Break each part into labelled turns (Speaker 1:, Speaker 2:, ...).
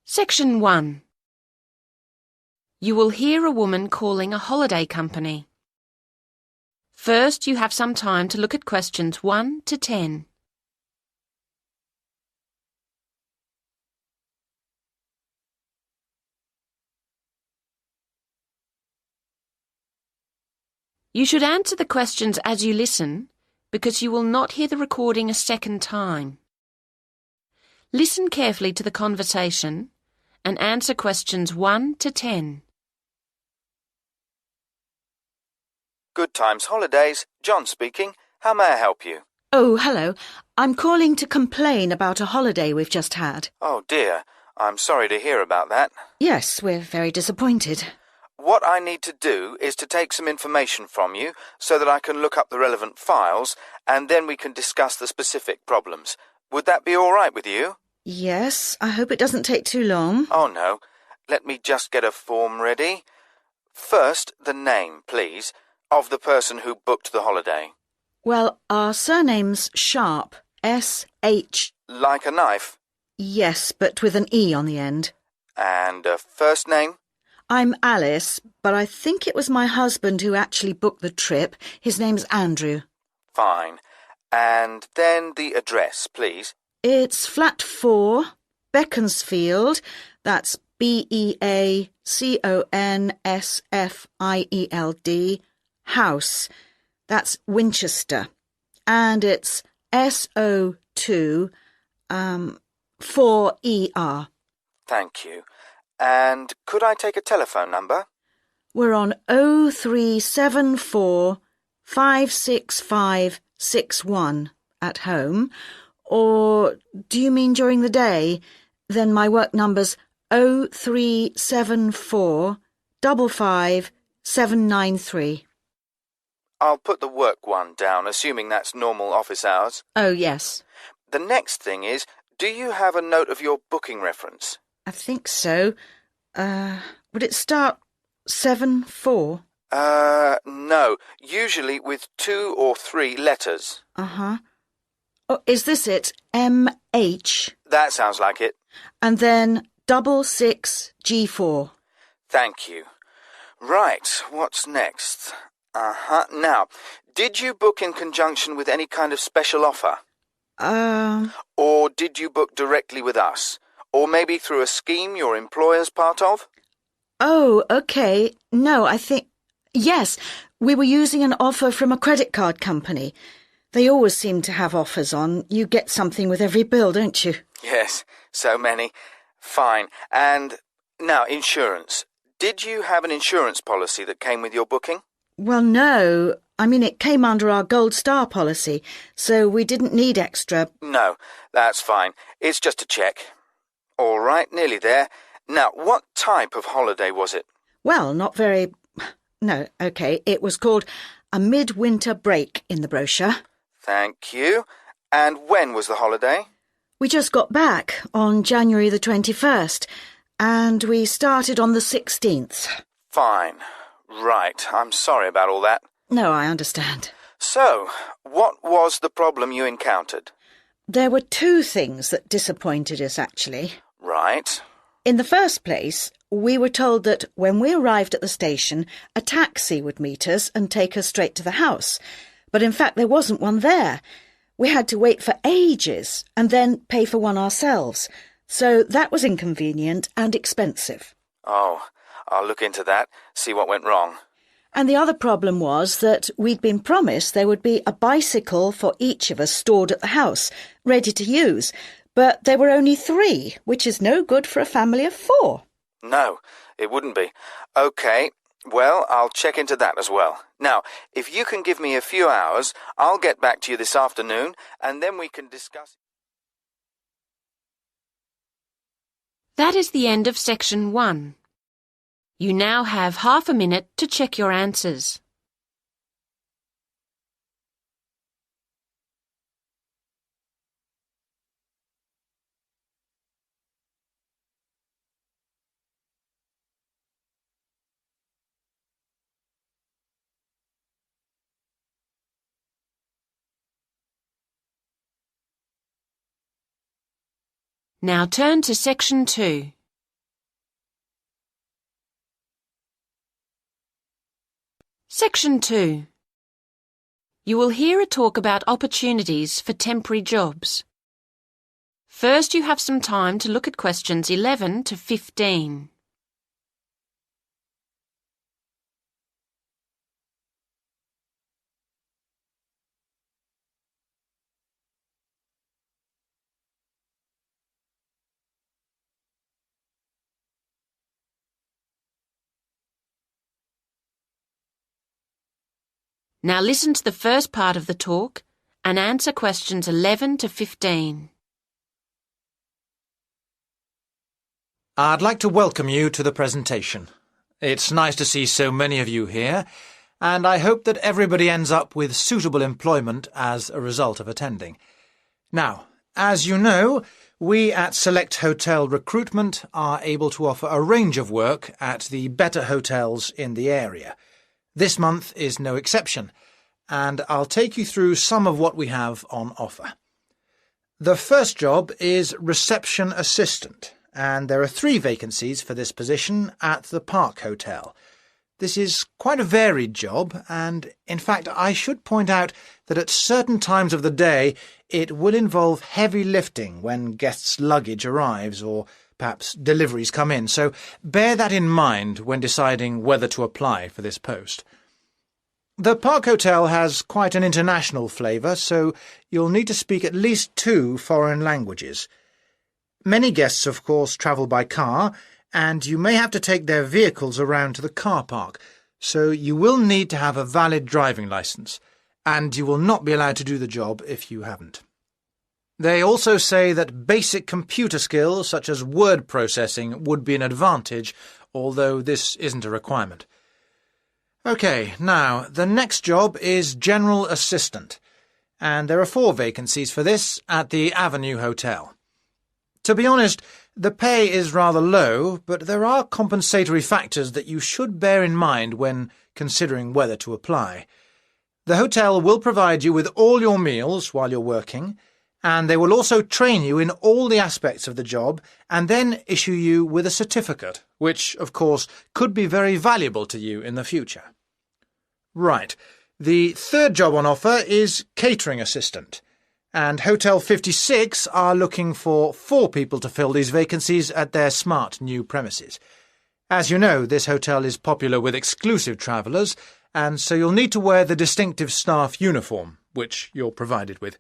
Speaker 1: Section 1. You will hear a woman calling a holiday company. First, you have some time to look at questions 1 to 10. You should answer the questions as you listen, because you will not hear the recording a second time. Listen carefully to the conversation and answer questions 1 to 10.
Speaker 2: Good Times Holidays, John speaking. How may I help you?
Speaker 3: Oh, hello. I'm calling to complain about a holiday we've just had.
Speaker 2: Oh dear, I'm sorry to hear about that.
Speaker 3: Yes, we're very disappointed.
Speaker 2: What I need to do is to take some information from you so that I can look up the relevant files and then we can discuss the specific problems. Would that be all right with you?
Speaker 3: Yes, I hope it doesn't take too long.
Speaker 2: Oh no, let me just get a form ready. First, the name, please, of the person who booked the holiday.
Speaker 3: Well, our surname's Sharp, S-H...
Speaker 2: Like a knife?
Speaker 3: Yes, but with an E on the end.
Speaker 2: And a first name?
Speaker 3: I'm Alice, but I think it was my husband who actually booked the trip. His name's Andrew.
Speaker 2: Fine. And then the address, please.
Speaker 3: It's Flat 4, Beaconsfield. That's Beaconsfield, House. That's Winchester. And it's SO2, 4ER.
Speaker 2: Thank you. And could I take a telephone number?
Speaker 3: We're on 0374 56561 at home. Or do you mean during the day? Then my work number's 0374 55793.
Speaker 2: I'll put the work one down, assuming that's normal office hours.
Speaker 3: Oh, yes.
Speaker 2: The next thing is, do you have a note of your booking reference?
Speaker 3: I think so. Would it start 74?
Speaker 2: No. Usually with 2 or 3 letters.
Speaker 3: Uh-huh. Oh, is this it? MH?
Speaker 2: That sounds like it.
Speaker 3: And then 66G4.
Speaker 2: Thank you. Right, what's next? Now, did you book in conjunction with any kind of special offer? Or did you book directly with us? Or maybe through a scheme your employer's part of?
Speaker 3: Oh, okay. No, I think... Yes, we were using an offer from a credit card company. They always seem to have offers on. You get something with every bill, don't you?
Speaker 2: Yes, so many. Fine. And now, insurance. Did you have an insurance policy that came with your booking?
Speaker 3: Well, no. I mean, it came under our Gold Star policy, so we didn't need extra.
Speaker 2: No, that's fine. It's just a check. All right, nearly there. Now, what type of holiday was it?
Speaker 3: Well, not very... No, OK. It was called a midwinter break in the brochure.
Speaker 2: Thank you. And when was the holiday?
Speaker 3: We just got back on January the 21st, and we started on the 16th.
Speaker 2: Fine. Right. I'm sorry about all that.
Speaker 3: No, I understand.
Speaker 2: So, what was the problem you encountered?
Speaker 3: There were 2 things that disappointed us, actually.
Speaker 2: Right.
Speaker 3: In the first place, we were told that when we arrived at the station, a taxi would meet us and take us straight to the house. But in fact, there wasn't one there. We had to wait for ages and then pay for one ourselves. So that was inconvenient and expensive.
Speaker 2: Oh, I'll look into that, see what went wrong.
Speaker 3: And the other problem was that we'd been promised there would be a bicycle for each of us stored at the house, ready to use. But there were only 3, which is no good for a family of 4.
Speaker 2: No, it wouldn't be. OK, well, I'll check into that as well. Now, if you can give me a few hours, I'll get back to you this afternoon, and then we can discuss...
Speaker 1: That is the end of Section 1. You now have half a minute to check your answers. Now turn to Section 2. Section 2. You will hear a talk about opportunities for temporary jobs. First, you have some time to look at questions 11 to 15. Now listen to the first part of the talk and answer questions 11 to 15.
Speaker 4: I'd like to welcome you to the presentation. It's nice to see so many of you here, and I hope that everybody ends up with suitable employment as a result of attending. Now, as you know, we at Select Hotel Recruitment are able to offer a range of work at the better hotels in the area. This month is no exception, and I'll take you through some of what we have on offer. The first job is Reception Assistant, and there are 3 vacancies for this position at the Park Hotel. This is quite a varied job, and in fact I should point out that at certain times of the day it will involve heavy lifting when guests' luggage arrives or perhaps deliveries come in, so bear that in mind when deciding whether to apply for this post. The Park Hotel has quite an international flavour, so you'll need to speak at least 2 foreign languages. Many guests, of course, travel by car, and you may have to take their vehicles around to the car park, so you will need to have a valid driving licence, and you will not be allowed to do the job if you haven't. They also say that basic computer skills such as word processing would be an advantage, although this isn't a requirement. OK, now, the next job is General Assistant, and there are 4 vacancies for this at the Avenue Hotel. To be honest, the pay is rather low, but there are compensatory factors that you should bear in mind when considering whether to apply. The hotel will provide you with all your meals while you're working, and they will also train you in all the aspects of the job and then issue you with a certificate, which, of course, could be very valuable to you in the future. Right, the third job on offer is Catering Assistant, and Hotel 56 are looking for 4 people to fill these vacancies at their smart new premises. As you know, this hotel is popular with exclusive travellers, and so you'll need to wear the distinctive staff uniform, which you're provided with.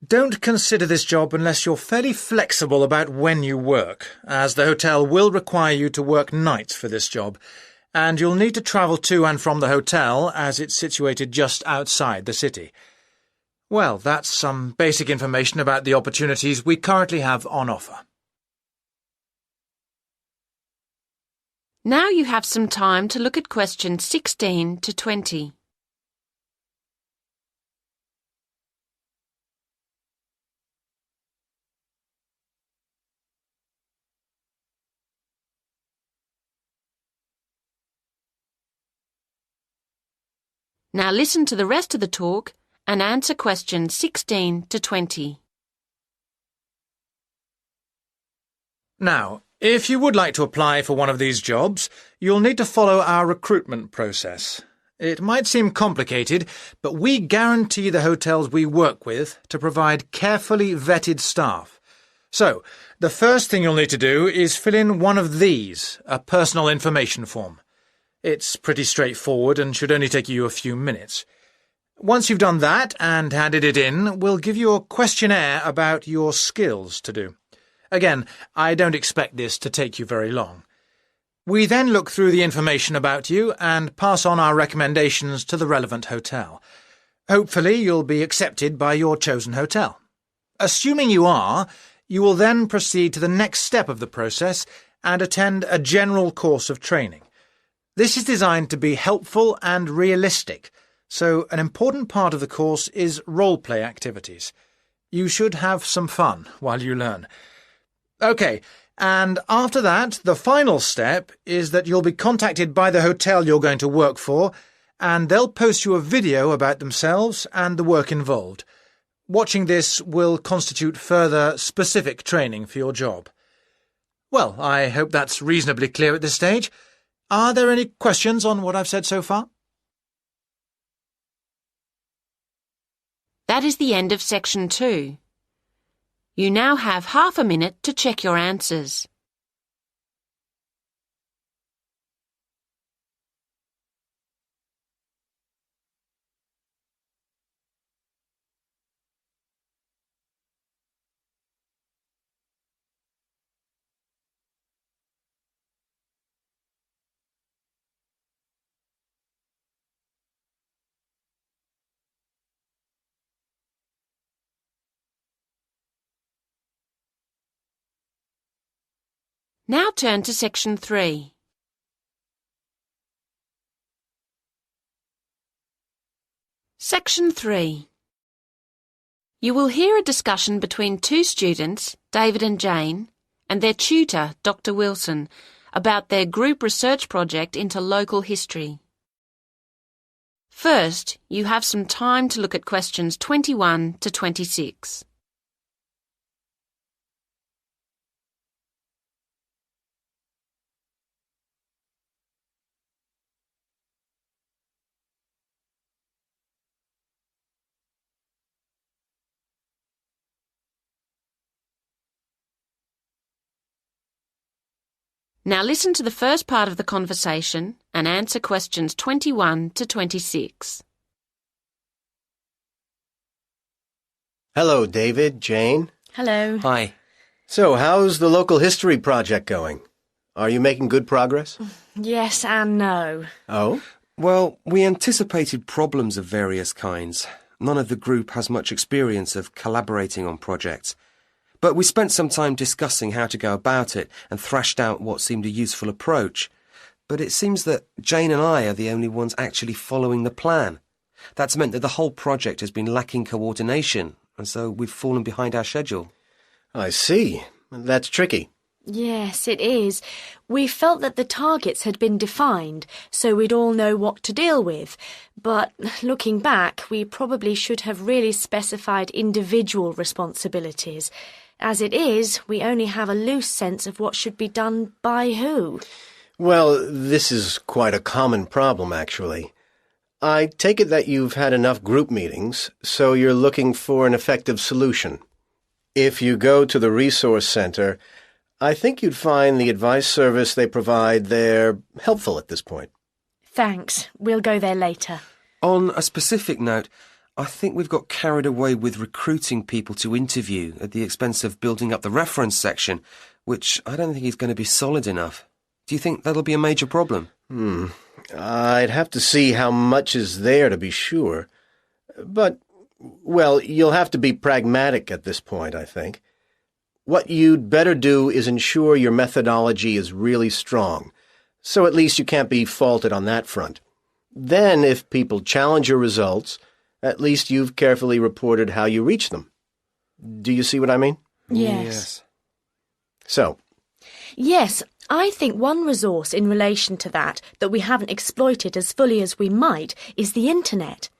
Speaker 4: Don't consider this job unless you're fairly flexible about when you work, as the hotel will require you to work nights for this job, and you'll need to travel to and from the hotel as it's situated just outside the city. Well, that's some basic information about the opportunities we currently have on offer.
Speaker 1: Now you have some time to look at questions 16 to 20. Now listen to the rest of the talk and answer questions 16 to 20.
Speaker 4: Now, if you would like to apply for one of these jobs, you'll need to follow our recruitment process. It might seem complicated, but we guarantee the hotels we work with to provide carefully vetted staff. So, the first thing you'll need to do is fill in one of these, a personal information form. It's pretty straightforward and should only take you a few minutes. Once you've done that and handed it in, we'll give you a questionnaire about your skills to do. Again, I don't expect this to take you very long. We then look through the information about you and pass on our recommendations to the relevant hotel. Hopefully you'll be accepted by your chosen hotel. Assuming you are, you will then proceed to the next step of the process and attend a general course of training. This is designed to be helpful and realistic, so an important part of the course is role-play activities. You should have some fun while you learn. OK, and after that, the final step is that you'll be contacted by the hotel you're going to work for, and they'll post you a video about themselves and the work involved. Watching this will constitute further specific training for your job. Well, I hope that's reasonably clear at this stage. Are there any questions on what I've said so far?
Speaker 1: That is the end of section 2. You now have half a minute to check your answers. Now turn to section 3. Section 3. You will hear a discussion between two students, David and Jane, and their tutor, Dr. Wilson, about their group research project into local history. First, you have some time to look at questions 21 to 26. Now listen to the first part of the conversation and answer questions 21 to 26.
Speaker 5: Hello, David, Jane.
Speaker 3: Hello.
Speaker 4: Hi.
Speaker 5: So, how's the local history project going? Are you making good progress?
Speaker 6: Yes and no.
Speaker 5: Oh?
Speaker 7: Well, we anticipated problems of various kinds. None of the group has much experience of collaborating on projects. But we spent some time discussing how to go about it and thrashed out what seemed a useful approach. But it seems that Jane and I are the only ones actually following the plan. That's meant that the whole project has been lacking coordination, and so we've fallen behind our schedule.
Speaker 5: I see. That's tricky.
Speaker 6: Yes, it is. We felt that the targets had been defined, so we'd all know what to deal with. But looking back, we probably should have really specified individual responsibilities. As it is, we only have a loose sense of what should be done by who.
Speaker 5: Well, this is quite a common problem, actually. I take it that you've had enough group meetings, so you're looking for an effective solution. If you go to the resource center, I think you'd find the advice service they provide there helpful at this point.
Speaker 6: Thanks. We'll go there later.
Speaker 7: On a specific note, I think we've got carried away with recruiting people to interview at the expense of building up the reference section, which I don't think is going to be solid enough. Do you think that'll be a major problem?
Speaker 5: I'd have to see how much is there to be sure. But, well, you'll have to be pragmatic at this point, I think. What you'd better do is ensure your methodology is really strong, so at least you can't be faulted on that front. Then, if people challenge your results, at least you've carefully reported how you reach them. Do you see what I mean?
Speaker 6: Yes.
Speaker 5: So?
Speaker 6: Yes, I think one resource in relation to that we haven't exploited as fully as we might is the internet.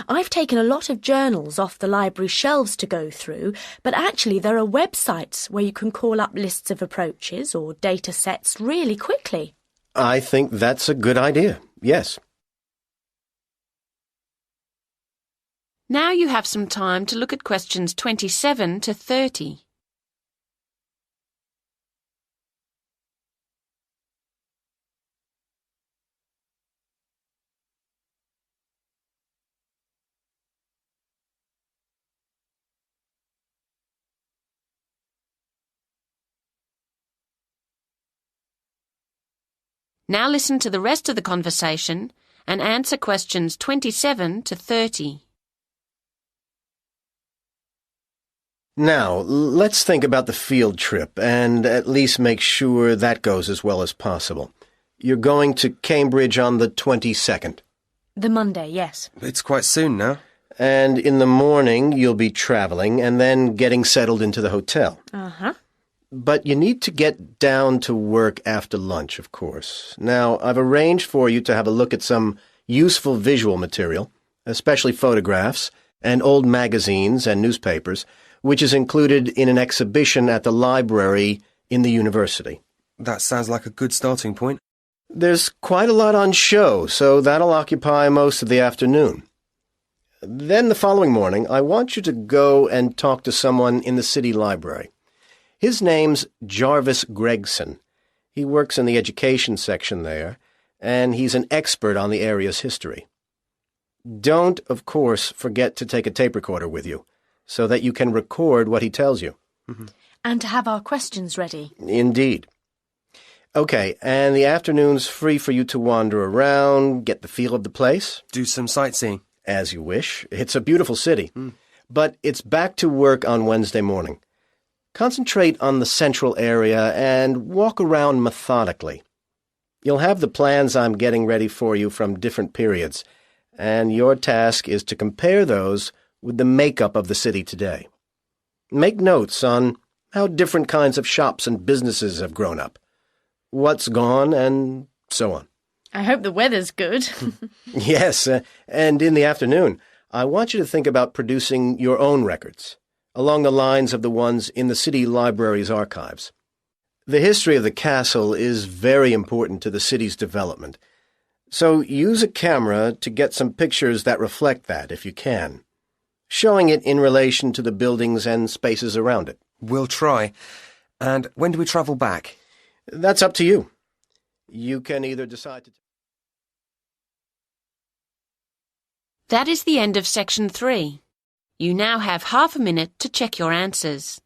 Speaker 6: I've taken a lot of journals off the library shelves to go through, but actually there are websites where you can call up lists of approaches or data sets really quickly.
Speaker 5: I think that's a good idea, yes.
Speaker 1: Now you have some time to look at questions 27 to 30. Now listen to the rest of the conversation and answer questions 27 to 30.
Speaker 5: Now, let's think about the field trip and at least make sure that goes as well as possible. You're going to Cambridge on the 22nd.
Speaker 6: The Monday, yes.
Speaker 7: It's quite soon now.
Speaker 5: And in the morning, you'll be traveling and then getting settled into the hotel.
Speaker 6: Uh-huh.
Speaker 5: But you need to get down to work after lunch, of course. Now, I've arranged for you to have a look at some useful visual material, especially photographs and old magazines and newspapers, which is included in an exhibition at the library in the university.
Speaker 7: That sounds like a good starting point.
Speaker 5: There's quite a lot on show, so that'll occupy most of the afternoon. Then the following morning, I want you to go and talk to someone in the city library. His name's Jarvis Gregson. He works in the education section there, and he's an expert on the area's history. Don't, of course, forget to take a tape recorder with you, so that you can record what he tells you.
Speaker 6: And to have our questions ready.
Speaker 5: Indeed. Okay, and the afternoon's free for you to wander around, get the feel of the place.
Speaker 7: Do some sightseeing.
Speaker 5: As you wish. It's a beautiful city. But it's back to work on Wednesday morning. Concentrate on the central area and walk around methodically. You'll have the plans I'm getting ready for you from different periods, and your task is to compare those with the makeup of the city today. Make notes on how different kinds of shops and businesses have grown up, what's gone, and so on.
Speaker 6: I hope the weather's good.
Speaker 5: Yes, and in the afternoon, I want you to think about producing your own records, along the lines of the ones in the city library's archives. The history of the castle is very important to the city's development, so use a camera to get some pictures that reflect that, if you can, showing it in relation to the buildings and spaces around it.
Speaker 7: We'll try. And when do we travel back?
Speaker 5: That's up to you. You can either decide to...
Speaker 1: That is the end of Section 3. You now have half a minute to check your answers.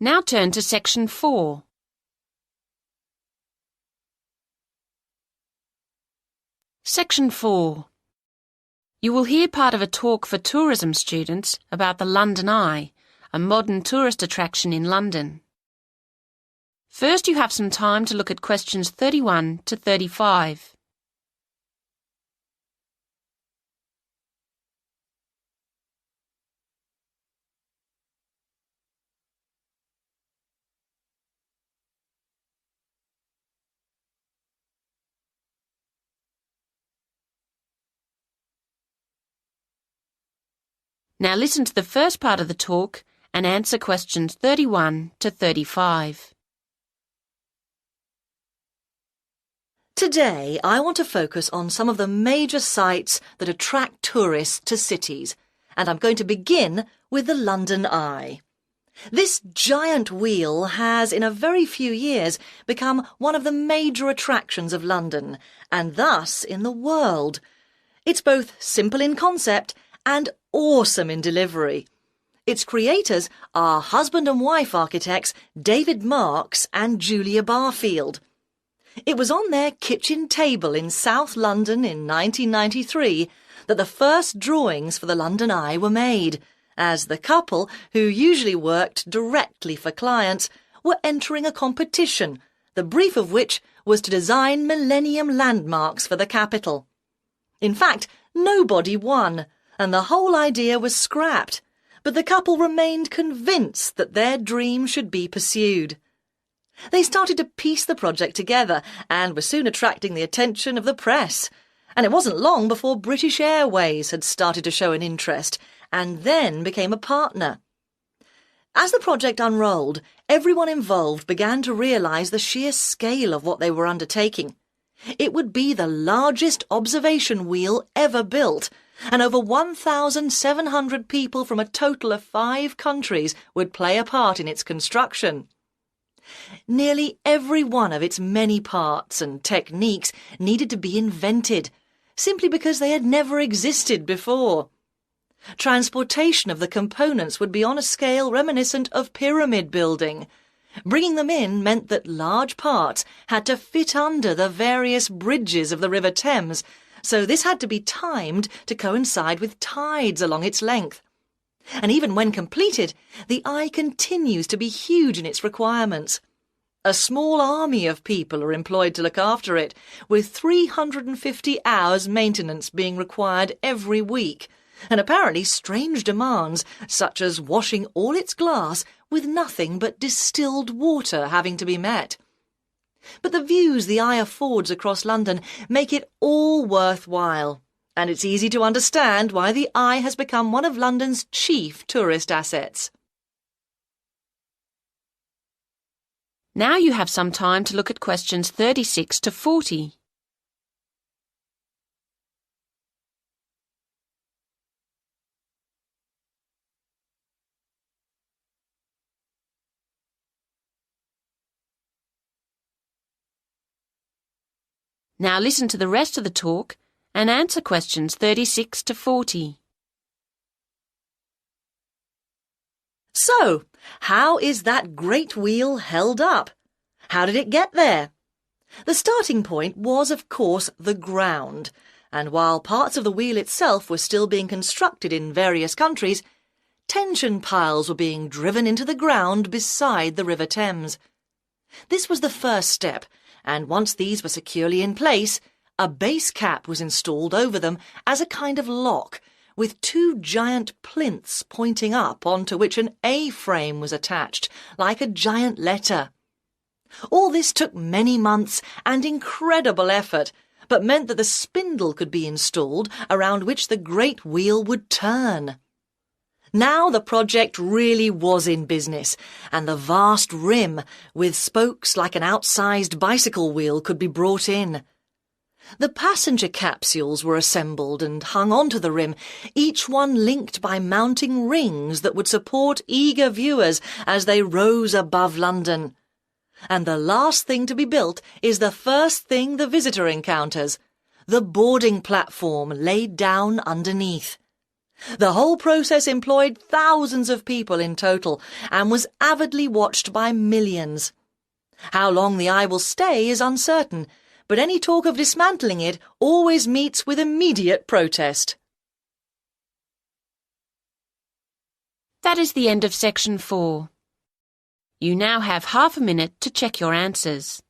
Speaker 1: Now turn to Section 4. Section 4. You will hear part of a talk for tourism students about the London Eye, a modern tourist attraction in London. First, you have some time to look at questions 31 to 35. Now listen to the first part of the talk and answer questions 31 to 35.
Speaker 8: Today, I want to focus on some of the major sites that attract tourists to cities, and I'm going to begin with the London Eye. This giant wheel has, in a very few years, become one of the major attractions of London, and thus in the world. It's both simple in concept and awesome in delivery. Its creators are husband and wife architects David Marks and Julia Barfield. It was on their kitchen table in South London in 1993 that the first drawings for the London Eye were made, as the couple, who usually worked directly for clients, were entering a competition, the brief of which was to design millennium landmarks for the capital. In fact, nobody won, and the whole idea was scrapped, but the couple remained convinced that their dream should be pursued. They started to piece the project together and were soon attracting the attention of the press, and it wasn't long before British Airways had started to show an interest and then became a partner. As the project unrolled, everyone involved began to realise the sheer scale of what they were undertaking. It would be the largest observation wheel ever built, and over 1,700 people from a total of 5 countries would play a part in its construction. Nearly every one of its many parts and techniques needed to be invented, simply because they had never existed before. Transportation of the components would be on a scale reminiscent of pyramid building. Bringing them in meant that large parts had to fit under the various bridges of the River Thames, so this had to be timed to coincide with tides along its length. And even when completed, the Eye continues to be huge in its requirements. A small army of people are employed to look after it, with 350 hours maintenance being required every week, and apparently strange demands, such as washing all its glass with nothing but distilled water having to be met. But the views the Eye affords across London make it all worthwhile, and it's easy to understand why the Eye has become one of London's chief tourist assets.
Speaker 1: Now you have some time to look at questions 36 to 40. Now listen to the rest of the talk and answer questions 36 to 40.
Speaker 8: So, how is that great wheel held up? How did it get there? The starting point was, of course, the ground, and while parts of the wheel itself were still being constructed in various countries, tension piles were being driven into the ground beside the River Thames. This was the first step, and once these were securely in place, a base cap was installed over them as a kind of lock, with two giant plinths pointing up onto which an A-frame was attached, like a giant letter. All this took many months and incredible effort, but meant that the spindle could be installed around which the great wheel would turn. Now the project really was in business, and the vast rim, with spokes like an outsized bicycle wheel, could be brought in. The passenger capsules were assembled and hung onto the rim, each one linked by mounting rings that would support eager viewers as they rose above London. And the last thing to be built is the first thing the visitor encounters, the boarding platform laid down underneath. The whole process employed thousands of people in total and was avidly watched by millions. How long the Eye will stay is uncertain, but any talk of dismantling it always meets with immediate protest.
Speaker 1: That is the end of section 4. You now have half a minute to check your answers.